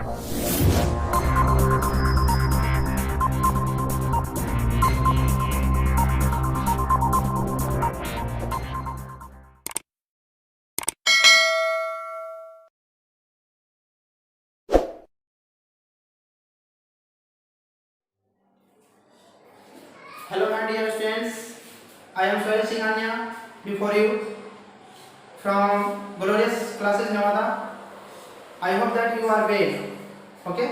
Hello my dear students, I am Soil Singhania before you from Glorious Classes Nevada. I hope that you are well. Okay?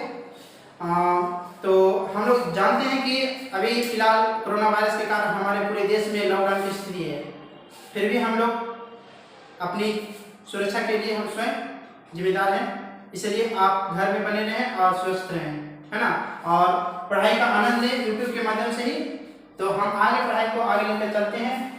तो हम लोग जानते हैं कि अभी फिलहाल कोरोना वायरस के कारण हमारे पूरे देश में लॉकडाउन की स्थिति है। फिर भी हम लोग अपनी सुरक्षा के लिए हम स्वयं जिम्मेदार हैं, इसलिए आप घर में बने रहें और स्वस्थ रहें, है ना। और पढ़ाई का आनंद लें यूट्यूब के माध्यम से ही। तो हम आगे पढ़ाई को आगे लेकर चलते हैं।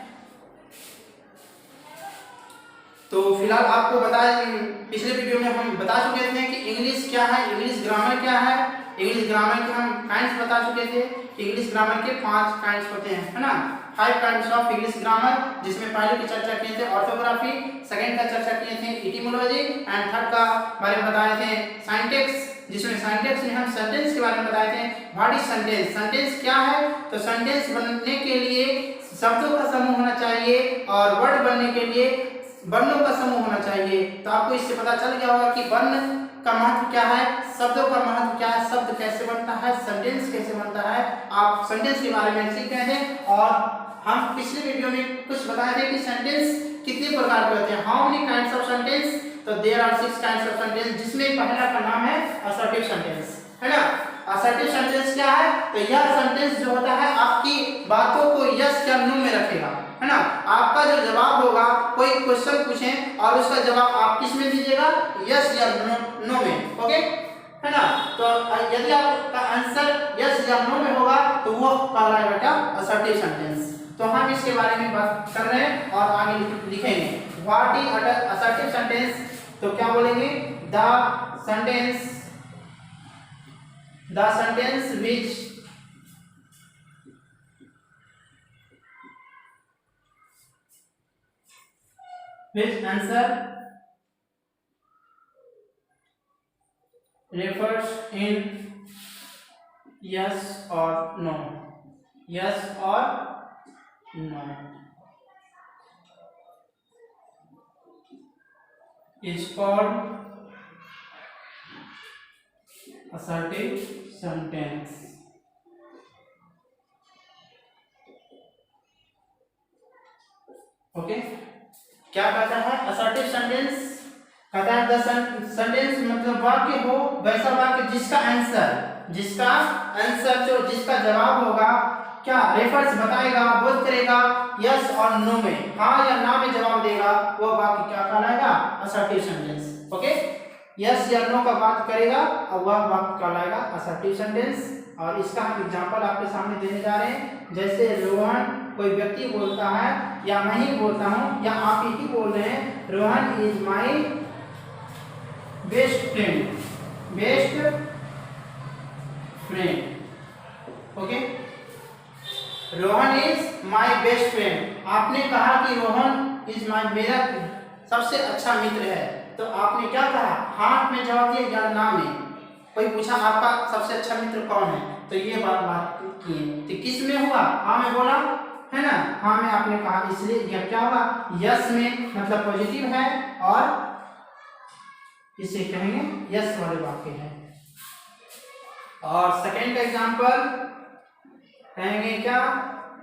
तो फिलहाल आपको बताया, पिछले वीडियो में हम बता चुके थे कि इंग्लिश क्या है, इंग्लिश ग्रामर क्या है। इंग्लिश ग्रामर के हम काइंड्स बता चुके थे। इंग्लिश ग्रामर के 5 काइंड्स होते हैं, है ना। 5 काइंड्स ऑफ इंग्लिश ग्रामर, जिसमें पहले की चर्चा किए थे ऑर्थोग्राफी, सेकंड का चर्चा किए थे इटिमोलॉजी एंड थर्ड का बारे में बताए थे सिंटैक्स, जिसमें सिंटैक्स में हम सेंटेंस के बारे में बताए थे। व्हाट इज सेंटेंस, सेंटेंस क्या है। तो सेंटेंस बनने के लिए शब्दों का समूह होना चाहिए और वर्ड बनने के लिए वर्णों का समूह होना चाहिए। तो आपको इससे पता चल गया होगा कि वर्ण का महत्व क्या है, शब्दों का महत्व क्या है, शब्द कैसे बनता है, सेंटेंस कैसे बनता है। आप सेंटेंस के बारे में सीख गए थे और हम पिछले वीडियो में कुछ बताए थे कि सेंटेंस कितने प्रकार के होते हैं, how many kinds of sentence. तो there are 6 kinds of sentence, जिसमें पहला का नाम है असर्टिव सेंटेंस, है ना। असर्टिव सेंटेंस क्या है। तो यह सेंटेंस जो होता है आपकी बातों को यस या नो में रखेगा, है ना। आपका जो जवाब होगा, कोई क्वेश्चन पूछें और उसका जवाब आप किस में दीजिएगा, यस या नो में। ओके, है ना। तो यदि आपका आंसर यस या नो में होगा तो वो कहलाएगा क्या, असर्टिव सेंटेंस। तो हम इसके बारे में बात कर रहे हैं और आगे लिखेंगे व्हाट इज असर्टिव सेंटेंस। तो क्या बोलेंगे, the sentence which answer refers in yes or no, yes or no is called assertive sentence. Okay, क्या कहता है असर्टिव सेंटेंस। कहता है द सेंटेंस मतलब वाक्य हो, वैसा वाक्य जिसका आंसर जो जिसका जवाब होगा क्या, रेफर्स बताएगा, बोध करेगा यस और नो में, हाँ या ना में जवाब देगा, वो वाक्य क्या कहलाएगा, असर्टिव सेंटेंस। ओके, यस या नो का बात करेगा और वह वाक्य कहलाएगा असर्टिव सेंटेंस। और इसका हम एग्जांपल आपके सामने देने जा रहे हैं। जैसे रोहन, कोई व्यक्ति बोलता है या मैं ही बोलता हूं या आप ही बोल रहे हैं, Rohan is my best friend, okay, Rohan is my best friend. आपने कहा कि रोहन इज माय, मेरा सबसे अच्छा मित्र है। तो आपने क्या कहा, हाँ में जवाब दिया या ना में। कोई पूछा आपका सबसे अच्छा मित्र कौन है, तो ये बात किए, तो किस में हुआ, हाँ में बोला, है ना, हाँ में आपने कहा, इसलिए यह क्या होगा, यस में, मतलब पॉजिटिव है और इसे कहेंगे यस वाले वाक्य है। और सेकंड का एग्जांपल कहेंगे क्या,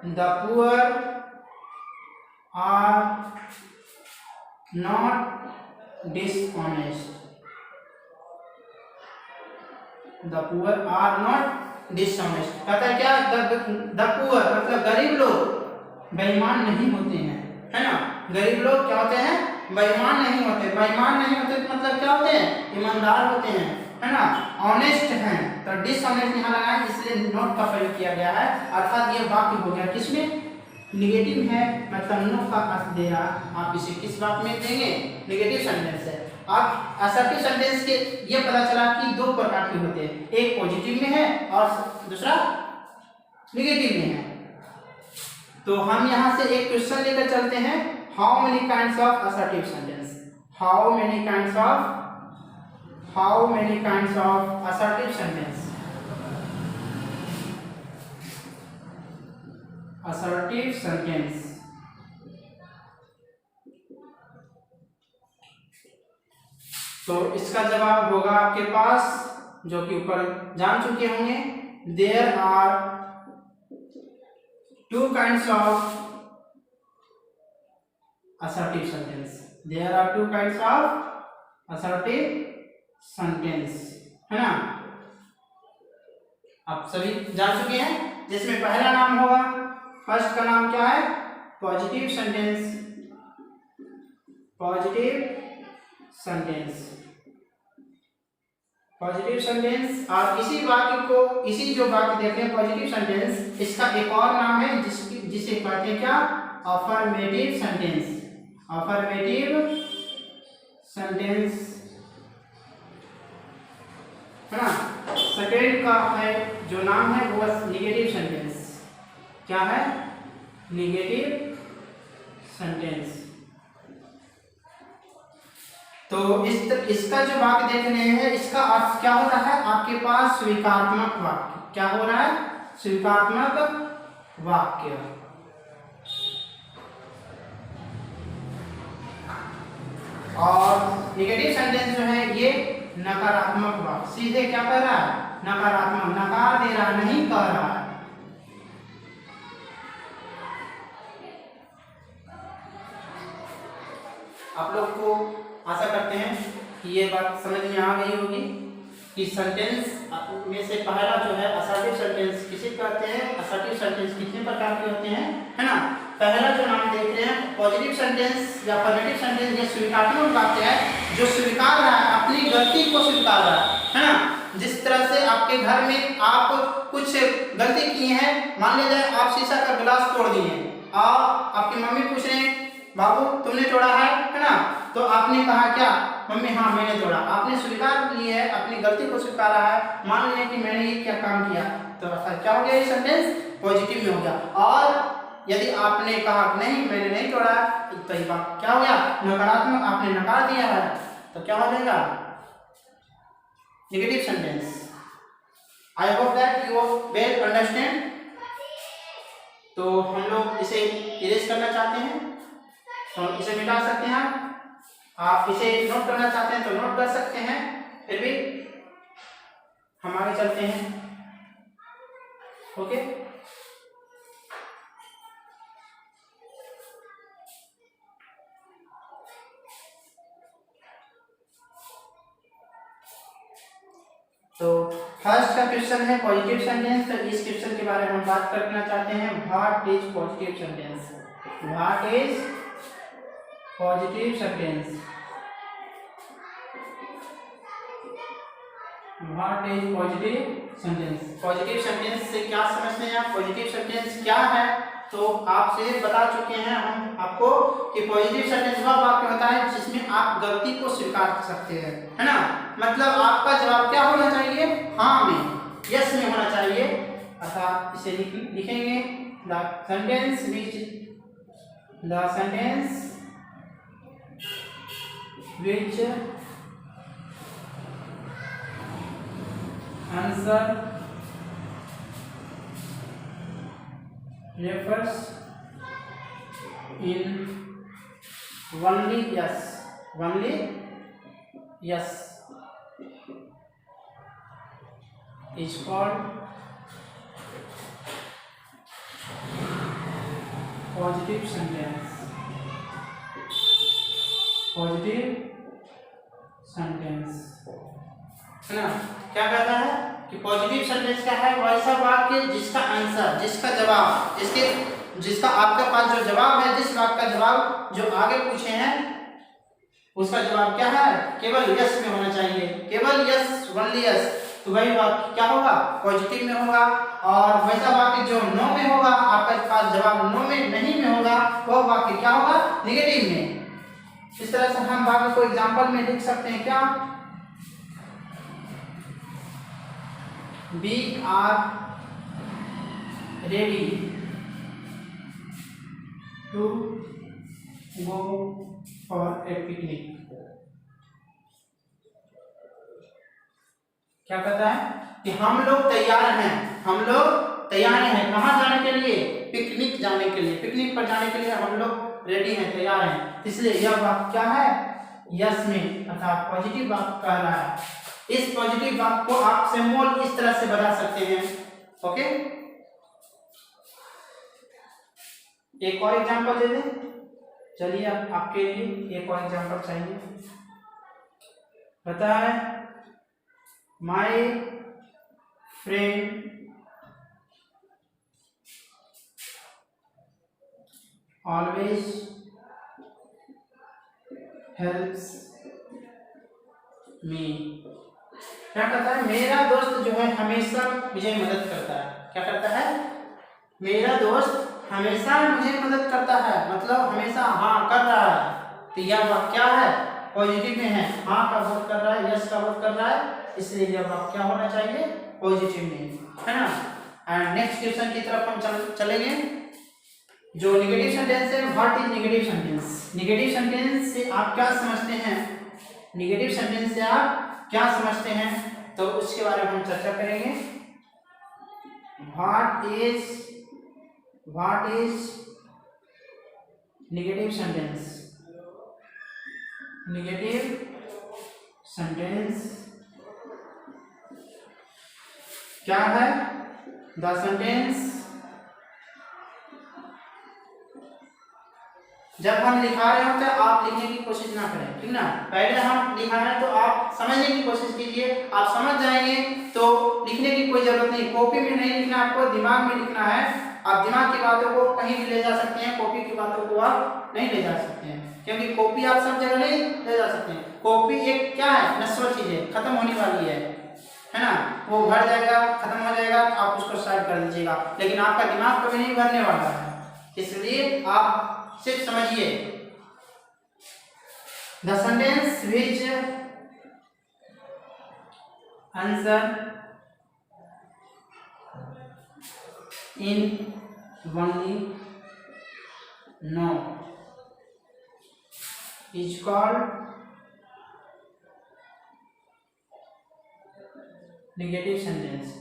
the poor are not dishonest, the poor are not dishonest. कहता है क्या, द पुअर मतलब गरीब लोग बेईमान नहीं होते हैं, है ना। गरीब लोग क्या होते हैं, बेईमान नहीं होते। बेईमान नहीं होते तो मतलब क्या होते हैं, ईमानदार होते हैं, है ना, ऑनेस्ट हैं। तो डिसऑनेस्ट यहाँ लगा है, इसलिए नॉट का प्रयोग किया गया है। अर्थात ये वाक्य हो गया किसमें, निगेटिव है, मतलब नो का अर्थ दे रहा। आप इसे किस वाक्य में देंगे, निगेटिव सेंटेंस है। अब असर्टिव सेंटेंस के ये पता चला कि 2 प्रकार के होते हैं, एक पॉजिटिव में है और दूसरा निगेटिव में है। तो हम यहां से एक क्वेश्चन लेकर चलते हैं, how many kinds of assertive sentence, how many kinds of how many kinds of assertive sentence? Assertive sentence. तो इसका जवाब होगा आपके पास, जो कि ऊपर जान चुके होंगे, there are two kinds of assertive sentence. There are two kinds of assertive sentence, है ना? आप सभी जान चुके हैं, जिसमें पहला नाम होगा, फर्स्ट का नाम क्या है? Positive sentence. Positive sentence. Positive sentence. और इसी वाक्य को, इसी जो वाक्य देख रहे हैं पॉजिटिव सेंटेंस, इसका एक और नाम है जिसे कहते हैं क्या? Affirmative sentence. अफर्मेटिव सेंटेंस, है ना? सेकेंड का है जो नाम है वो निगेटिव सेंटेंस। क्या है? Negative sentence. तो इसका जो वाक्य देख रहे हैं, इसका अर्थ क्या हो रहा है? आपके पास स्वीकारात्मक वाक्य। क्या हो रहा है? स्वीकारात्मक वाक्य। और निगेटिव सेंटेंस जो है ये नकारात्मक वाक्य। सीधे क्या कर रहा है? नकारात्मक, नकार दे रहा, नहीं कह रहा है। आप लोग को आशा करते हैं कि ये बात समझ में आ गई होगी कि सेंटेंस में से पहला जो है असर्टिव सेंटेंस किसे कहते हैं, असर्टिव सेंटेंस कितने प्रकार के होते हैं, है ना? पहला जो नाम देख रहे हैं पॉजिटिव सेंटेंस या अफर्मेटिव सेंटेंस, ये स्वीकारात्मक वाक्य है, जो स्वीकार रहा है, अपनी गलती को स्वीकार रहा है ना? जिस तरह से आपके घर में आप कुछ गलती की है, मान लीजिए आप शीशा का गिलास तोड़ दिए और आपकी मम्मी पूछ रहे हैं, बाबू तुमने तोड़ा है ना? तो आपने कहा क्या? मम्मी हाँ मैंने तोड़ा। आपने स्वीकार की है, अपनी गलती को स्वीकारा है, मान लिया कि मैंने ये क्या काम किया, तो क्या हो गया? ये सेंटेंस पॉजिटिव में हो गया। और यदि आपने कहा नहीं मैंने नहीं तोड़ा, तो ये बात क्या हो गया? नकारात्मक, आपने नकार दिया है, तो क्या हो जाएगा? Negative sentence. I hope that you well understand. तो हम लोग इसे इरेज करना चाहते हैं तो इसे मिटा सकते हैं। आप इसे नोट करना चाहते हैं तो नोट कर सकते हैं। फिर भी हम आगे चलते हैं। ओके, तो फर्स्ट का क्वेश्चन है पॉजिटिव सेंटेंस। तो इस क्वेश्चन के बारे में हम बात करना चाहते हैं, what is positive sentence? What is positive sentence? What is positive sentence? Positive sentence से क्या समझते हैं आप? पॉजिटिव सेंटेंस क्या है? तो आपसे बता चुके हैं हम आपको कि पॉजिटिव सेंटेंस वह वाक्य होता है जिसमें आप गलती को स्वीकार कर सकते हैं, है ना? मतलब आपका जवाब क्या होना चाहिए? हाँ में, यस में होना चाहिए। अर्थात इसे लिखेंगे the sentence which answer refers in only yes is called positive sentence. Positive sentence, है ना? क्या कहता है कि पॉजिटिव सेंटेंस क्या है? वैसा वाक्य जिसका आंसर, जिसका जवाब, जिसका आपके पास जो जवाब है, जिस वाक्य का जवाब जो आगे पूछे हैं उसका जवाब क्या है? केवल यस में होना चाहिए। केवल यस, ओनली यस। तो वही वाक्य क्या होगा? पॉजिटिव में होगा। और वैसा वाक्य जो नो में होगा, आपके पास जवाब नो में नहीं में होगा, वह वाक्य क्या होगा? नेगेटिव में। इस तरह से हम वाक्य को एग्जांपल में लिख सकते हैं क्या? We are ready to go for a picnic. क्या कहता है कि हम लोग तैयार हैं, हम लोग तैयार हैं कहाँ जाने के लिए, पिकनिक जाने के लिए, पिकनिक पर जाने के लिए हम लोग रेडी हैं, तैयार हैं। इसलिए यह वाक्य क्या है, यस में अर्थात पॉजिटिव वाक्य कह रहा है। इस पॉजिटिव वाक्य को आप सिंबल इस तरह से बता सकते हैं। ओके, एक और एग्जांपल दे दें। चलिए अब आपके लिए एक और एग्जांपल चाहिए। पता है my friend always helps me. क्या कहता है, मेरा दोस्त जो है हमेशा मुझे मदद करता है। क्या करता है, मेरा दोस्त हमेशा मुझे मदद करता है, मतलब हमेशा हाँ कर रहा है। तो यह वाक्य क्या है, पॉजिटिव में है, हाँ का वोट कर रहा है, यस का वोट कर रहा है, इसलिए यह वाक्य क्या होना चाहिए, पॉजिटिव में, है ना। एंड नेक्स्ट क्वेश्चन की तरफ हम चलेंगे। जो नेगेटिव सेंटेंस है, what is negative sentence. Negative sentence से आप क्या समझते हैं, नेगेटिव सेंटेंस से आप क्या समझते हैं, तो उसके बारे में हम चर्चा करेंगे। What is negative sentence. Negative sentence क्या है, द सेंटेंस जब हम लिखा रहे होते हैं आप लिखने की कोशिश ना करें, ठीक ना। पहले हम लिखा रहे हैं तो आप समझने की कोशिश कीजिए, आप समझ जाएंगे तो लिखने की कोई जरूरत नहीं। कॉपी में नहीं लिखना, आपको दिमाग में लिखना है। आप दिमाग की बातों को कहीं भी ले जा सकते हैं, कॉपी की बातों को आप नहीं ले जा सकते हैं, क्योंकि कॉपी आप सब जगह नहीं ले जा सकते हैं। कॉपी एक क्या है, नश्वर चीज है, खत्म होने वाली है ना। वो भर जाएगा, खत्म हो जाएगा, तो आप उसको साइड कर दीजिएगा, लेकिन आपका दिमाग कभी नहीं भरने वाला है। इसलिए आप सिर्फ समझिए, the sentence which answer in only no is called negative sentence.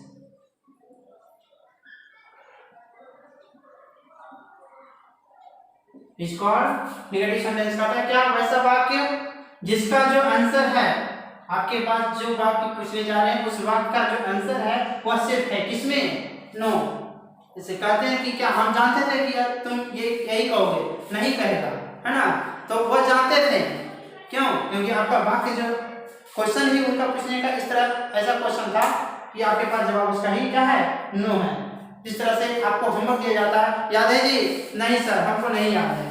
Is called negative sentence का क्या, वैसा वाक्य जिसका जो आंसर है, आपके पास जो वाक्य पूछने जा रहे हैं उस वाक्य का जो आंसर है वह सिर्फ है किसमें, नो। जैसे कहते हैं कि क्या हम जानते थे कि यार तुम ये यही कहोगे, नहीं कहेगा, है ना। तो वह जानते थे, क्यों, क्योंकि आपका वाक्य जो क्वेश्चन ही उनका पूछने का इस तरह ऐसा क्वेश्चन था कि आपके पास जवाब उसका ही क्या है, नो है। जिस तरह से आपको होमवर्क दिया जाता है, याद है जी, नहीं सर हमको नहीं याद है,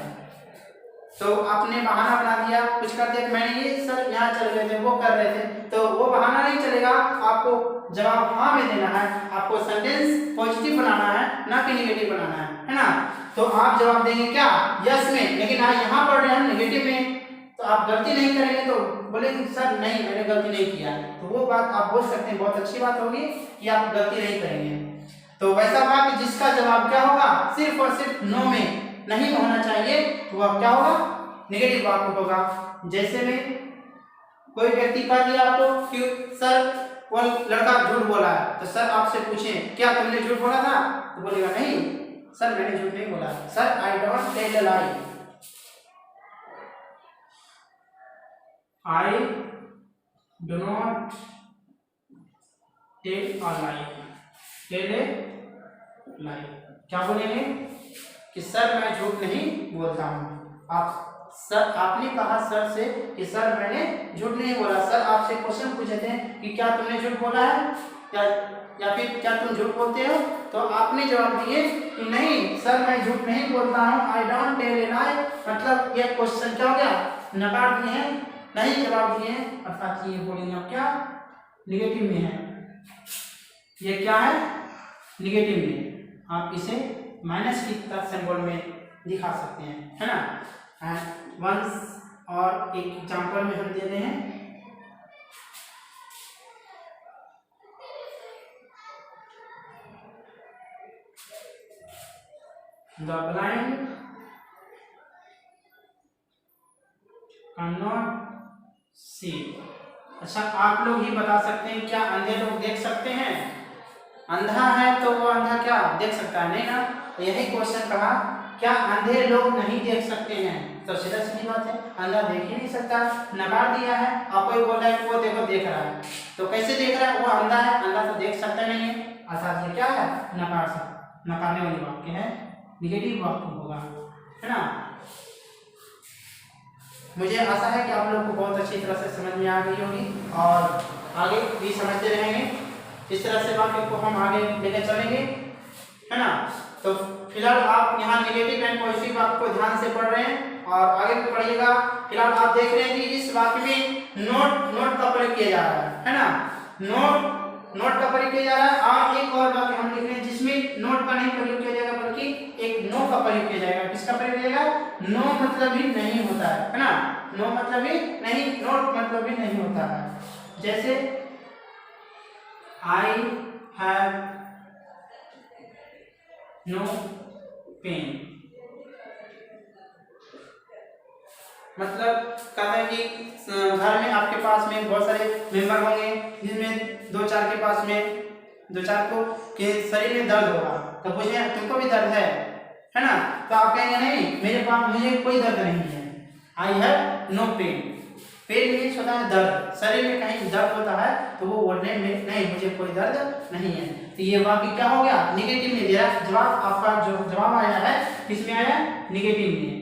तो आपने बहाना बना दिया, कुछ कर दिया कि मैंने ये सर यहाँ चल गए थे, वो कर रहे थे, तो वो बहाना नहीं चलेगा। आपको जवाब हाँ में देना है, आपको सेंटेंस पॉजिटिव बनाना है, ना कि नेगेटिव बनाना है ना। तो आप जवाब देंगे क्या, यस में, लेकिन आप यहाँ पढ़ रहे हैं नेगेटिव में, तो आप गलती नहीं करेंगे तो बोलेंगे सर नहीं मैंने गलती नहीं किया, तो वो बात आप बोल सकते हैं, बहुत अच्छी बात होगी कि आप गलती नहीं करेंगे। तो वैसा वाक्य जिसका जवाब क्या होगा, सिर्फ और सिर्फ नो में नहीं होना चाहिए, तो वह क्या होगा, नेगेटिव वाक्य होगा। जैसे में कोई व्यक्ति कह दिया आपको कि सर वो लड़का झूठ बोला है, तो सर आपसे पूछें क्या तुमने झूठ बोला था, तो बोलेगा नहीं सर मैंने झूठ नहीं बोला, sir I don't tell a lie, I do not tell a lie, tell a lie. क्या बोलेंगे कि सर मैं झूठ नहीं बोलता हूँ। आप सर आपने कहा सर से कि सर मैंने झूठ नहीं बोला, सर आपसे क्वेश्चन पूछे थे कि क्या तुमने झूठ बोला है या फिर क्या तुम झूठ बोलते हो, तो आपने जवाब दिए कि नहीं सर मैं झूठ नहीं बोलता हूँ, आई डोंट टेल ए लाई। मतलब ये क्वेश्चन क्या हो गया, नकार दिए हैं, नहीं जवाब दिए हैं, अर्थात ये बोलेंगे आप क्या, निगेटिव में है। ये क्या है, निगेटिव में। आप इसे माइनस की तरफ सिंबल में दिखा सकते हैं, है ना। वंस और एक एग्जांपल में हम दे रहे हैं, द ब्लाइंड कैन नॉट सी अच्छा, आप लोग ही बता सकते हैं क्या अंधे लोग देख सकते हैं? अंधा है तो वो अंधा क्या देख सकता है? नहीं ना। तो यही क्वेश्चन कहा, क्या अंधे लोग नहीं देख सकते हैं? तो सीधा सीधी बात है, अंधा देख ही नहीं सकता, नकार दिया है। आपको ही बोल रहा है कि वो देखो देख रहा है, तो कैसे देख रहा है? वो अंधा है, अंधा तो देख सकता नहीं है, अर्थात ये क्या है? नकार सकता, नकारने वाली वाक्य है, निगेटिव वाक्य होगा, है ना। मुझे आशा है कि आप लोग को बहुत अच्छी तरह से समझ में आ गई होगी और आगे भी समझते रहेंगे। इस तरह से वाक्य को हम आगे लेकर चलेंगे, है ना। तो फिलहाल आप यहाँ नेगेटिव एंड पॉजिटिव वाक्य को ध्यान से पढ़ रहे हैं और आगे पढ़िएगा। फिलहाल आप देख रहे हैं कि इस वाक्य में नोट का प्रयोग किया जा रहा है ना। नोट का प्रयोग किया जा रहा है। और एक और वाक्य हम लिख रहे हैं जिसमें नोट का नहीं प्रयोग किया जाएगा बल्कि एक नो का प्रयोग किया जाएगा। किसका प्रयोग किया जाएगा? नो मतलब ही नहीं होता है ना। नो मतलब ही नहीं, नोट मतलब ही नहीं होता है। जैसे I have no pen, मतलब कहता है कि घर में आपके पास में बहुत सारे मेंबर होंगे जिनमें दो चार के पास में दो चार को के शरीर में दर्द होगा, तो पूछे तुमको भी दर्द है ना। तो आप कहेंगे नहीं मेरे पास मुझे कोई दर्द नहीं है। I have no pain, pain means होता है दर्द, शरीर में कहीं दर्द होता है तो वो बोलने में नहीं मुझे कोई दर्द नहीं है। तो ये वाक्य क्या हो गया? निगेटिव में दिया जवाब। आपका जो जवाब आया है किसमें आया? निगेटिव में।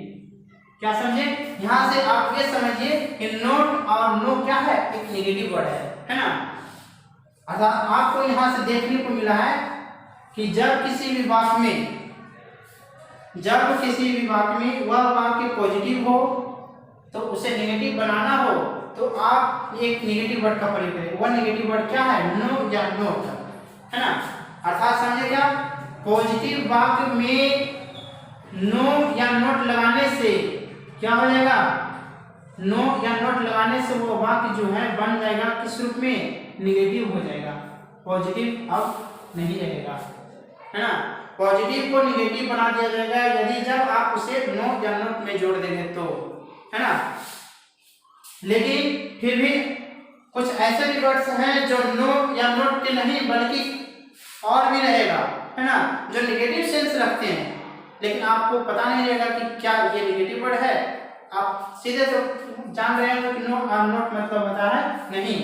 क्या समझे? यहाँ से आप ये समझिए कि नोट और नो क्या है? एक निगेटिव वर्ड है ना। अर्थात आपको यहाँ से देखने को मिला है कि जब किसी भी वाक्य में वह वाक्य पॉजिटिव हो तो उसे नेगेटिव बनाना हो तो आप एक नेगेटिव वर्ड का प्रयोग करें। वह नेगेटिव वर्ड क्या है? नो या नोट, है ना। अर्थात समझे क्या? पॉजिटिव वाक्य में नो या नोट लगाने से क्या हो जाएगा? नो या नोट लगाने से वो वाक्य जो है बन जाएगा किस रूप में? निगेटिव हो जाएगा, पॉजिटिव अब नहीं रहेगा, है ना। पॉजिटिव को निगेटिव बना दिया जाएगा यदि जब आप उसे नो या नोट में जोड़ देंगे तो, है ना। लेकिन फिर भी कुछ ऐसे भी वर्ड्स हैं जो नो या नोट के नहीं बल्कि और भी रहेगा, है ना, जो नेगेटिव सेंस रखते हैं, लेकिन आपको पता नहीं रहेगा कि क्या ये नेगेटिव वर्ड है। आप सीधे तो जान रहे हो कि नो और नोट मतलब होता है नहीं,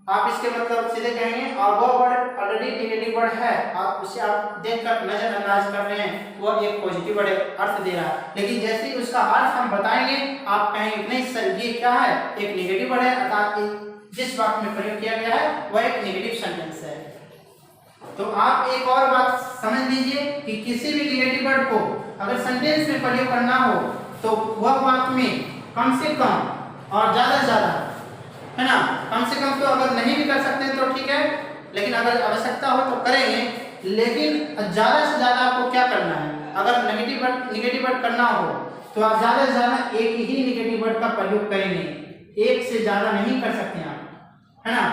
आप इसके मतलब सीधे कहेंगे और वो वर्ड ऑलरेडी नेगेटिव वर्ड है और उसे आप देखकर नजरअंदाज कर रहे हैं, वो एक पॉजिटिव वर्ड अर्थ दे रहा है। लेकिन जैसे ही उसका अर्थ हम बताएंगे आप कहेंगे नहीं सर ये क्या है? एक नेगेटिव वर्ड है, अर्थात जिस वाक्य में प्रयोग किया गया है वह एक नेगेटिव सेंटेंस है। तो आप एक और बात समझ लीजिए कि किसी भी नेगेटिव वर्ड को अगर सेंटेंस में प्रयोग करना हो तो वह वाक्य में कम से कम और ज्यादा से ज्यादा, है ना, कम से कम तो अगर नहीं भी कर सकते हैं तो ठीक है, लेकिन अगर आवश्यकता हो तो करेंगे। लेकिन ज्यादा से ज्यादा आपको क्या करना है? अगर नेगेटिव वर्ड करना हो तो आप ज्यादा से ज्यादा एक ही नेगेटिव वर्ड का प्रयोग करेंगे, एक से ज्यादा नहीं कर सकते आप, है ना।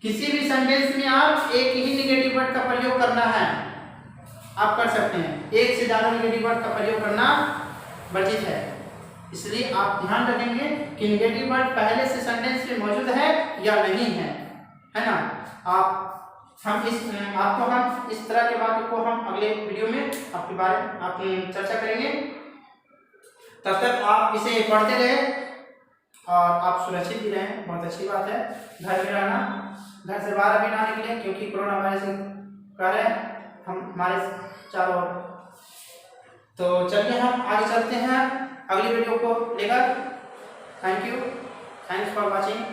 किसी भी सेंटेंस में आप एक ही नेगेटिव वर्ड का प्रयोग करना है, आप कर सकते हैं, एक से ज्यादा नेगेटिव वर्ड का प्रयोग करना वर्जित है। इसलिए आप ध्यान रखेंगे कि नेगेटिव वर्ड पहले से सेंटेंस में मौजूद है या नहीं है ना। हम इस तरह के वाक्य को हम अगले वीडियो में आपके बारे में आप चर्चा करेंगे। तब तक आप इसे पढ़ते रहे और आप सुरक्षित भी रहें, बहुत अच्छी बात है। घर में रहना, घर से बाहर भी ना निकले क्योंकि कोरोना वायरस का है हमारे चारों ओर। तो चलिए हम आगे चलते हैं अगली वीडियो को लेकर। Thank you, thanks for watching.